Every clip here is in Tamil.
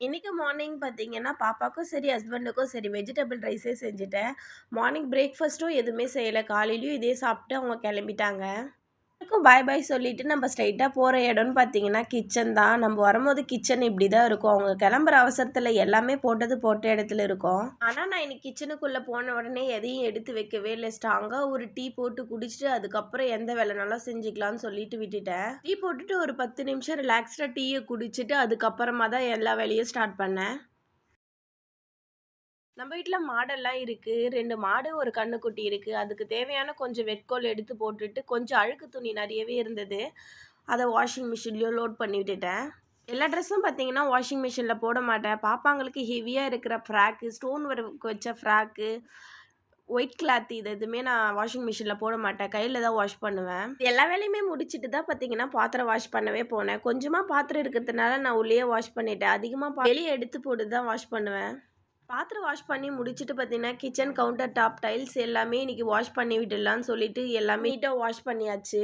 இன்னைக்கு மார்னிங் பார்த்தீங்கன்னா, பாப்பாக்கும் சரி, ஹஸ்பண்டுக்கும் சரி வெஜிடபிள் ரைஸே செஞ்சுட்டேன். மார்னிங் பிரேக்ஃபாஸ்ட்டும் எதுவுமே செய்யல. காலையிலயும் இதே சாப்பிட்டு அவங்க கிளம்பிட்டாங்க. எல்லாருக்கும் பாய் பாய் சொல்லிட்டு நம்ம ஸ்ட்ரைட்டா போற இடம்னு பார்த்தீங்கன்னா, கிச்சன் தான். நம்ம வரும்போது கிச்சன் இப்படி தான் இருக்கும். அவங்க கிளம்புற அவசரத்துல எல்லாமே போட்டது போட்ட இடத்துல இருக்கும். ஆனா, நான் இன்னைக்கு கிச்சனுக்குள்ள போன உடனே எதையும் எடுத்து வைக்கவே இல்ல. ஸ்ட்ராங்கா ஒரு டீ போட்டு குடிச்சுட்டு, அதுக்கப்புறம் எந்த வேலைனாலும் செஞ்சுக்கலாம்னு சொல்லிட்டு விட்டுட்டேன். டீ போட்டுட்டு ஒரு 10 நிமிஷம் ரிலாக்ஸ்டா டீய குடிச்சுட்டு, அதுக்கப்புறமா தான் எல்லா வேலையும் ஸ்டார்ட் பண்ணேன். நம்ம வீட்ல மாடெல்லாம் இருக்கு. 2 மாடு, 1 கன்னுக்குட்டி இருக்கு. அதுக்கு தேவையான கொஞ்சம் வைக்கோல் எடுத்து போட்டுட்டு, கொஞ்சம் அழுக்கு துணி நெறையவே இருந்தது. அத வாஷிங் மிஷின்லயும் லோட் பண்ணி விட்டுட்டேன். எல்லா ட்ரெஸ்ஸும் பார்த்தீங்கன்னா, வாஷிங் மிஷின்ல போட மாட்டேன். பாப்பாங்களுக்கு ஹெவியா இருக்கிற ஃப்ராக்கு, ஸ்டோன் ஒர்க் வச்ச ஃப்ராக்கு, ஒயிட் கிளாத் இது எதுவுமே நான் வாஷிங் மிஷின்ல போட மாட்டேன். கையில தான் வாஷ் பண்ணுவேன். எல்லா வேலையுமே முடிச்சுட்டு தான் பார்த்தீங்கன்னா, பாத்திரம் வாஷ் பண்ணவே போனேன். கொஞ்சமா பாத்திரம் இருக்கிறதுனால நான் உள்ளேயே வாஷ் பண்ணிட்டேன். அதிகமா வெளிய எடுத்து போட்டு தான் வாஷ் பண்ணுவேன். பாத்திரம் வாஷ் பண்ணி முடிச்சுட்டு பார்த்தீங்கன்னா, கிச்சன் கவுண்டர் டாப், டைல்ஸ் எல்லாமே இன்னைக்கு வாஷ் பண்ணி விட்டுடலான்னு சொல்லிட்டு எல்லாமே நீட்டா வாஷ் பண்ணியாச்சு.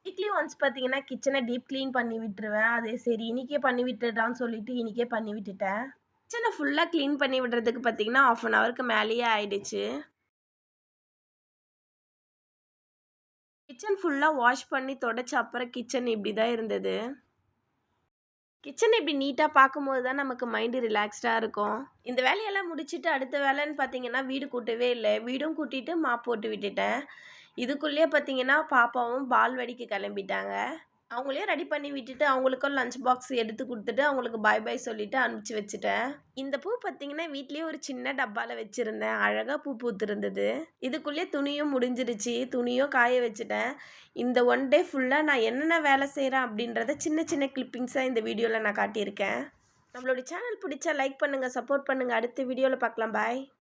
வீக்லி ஒன்ஸ் பார்த்தீங்கன்னா, கிச்சன டீப் கிளீன் பண்ணி விட்டுருவேன். அதே சரி இன்னைக்கே பண்ணி விட்டுடலான்னு சொல்லிட்டு இன்னைக்கே பண்ணி விட்டுட்டேன். கிச்சன ஃபுல்லா கிளீன் பண்ணி விடுறதுக்கு பார்த்தீங்கன்னா, 1/2 அன் ஹவருக்கு மேலேயே ஆயிடுச்சு. கிச்சன் ஃபுல்லா வாஷ் பண்ணி தொடச்ச அப்புறம் கிச்சன் இப்படி தான் இருந்தது. கிச்சன் இப்படி நீட்டா பார்க்கும்போது தான் நமக்கு மைண்டு ரிலாக்ஸ்டா இருக்கும். இந்த வேலையெல்லாம் முடிச்சுட்டு அடுத்த வேலைன்னு பார்த்தீங்கன்னா, வீடு கூட்டவே இல்ல. வீடும் கூட்டிட்டு மாப் போட்டு விட்டுட்டேன். இதுக்குள்ளேயே பார்த்தீங்கன்னா, பாப்பாவும் பால்வாடிக்கு கிளம்பிட்டாங்க. அவங்களையும் ரெடி பண்ணி விட்டுட்டு, அவங்களுக்கும் லஞ்ச் பாக்ஸ் எடுத்து குடுத்துட்டு, அவங்களுக்கு பாய் பாய் சொல்லிட்டு அனுப்பிச்சு வச்சுட்டேன். இந்த பூ பார்த்தீங்கன்னா, வீட்லயே ஒரு சின்ன டப்பால வச்சிருந்தேன். அழகா பூ பூத்திருந்தது. இதுக்குள்ளயே துணியும் முடிஞ்சிருச்சு. துணியும் காய வச்சுட்டேன். இந்த ஒன் டே ஃபுல்லா நான் என்னென்ன வேலை செய்றேன் அப்படின்றத சின்ன சின்ன கிளிப்பிங்ஸா இந்த வீடியோல நான் காட்டியிருக்கேன். நம்மளோட சேனல் பிடிச்சா லைக் பண்ணுங்க, சப்போர்ட் பண்ணுங்க. அடுத்த வீடியோல பார்க்கலாம். பாய்.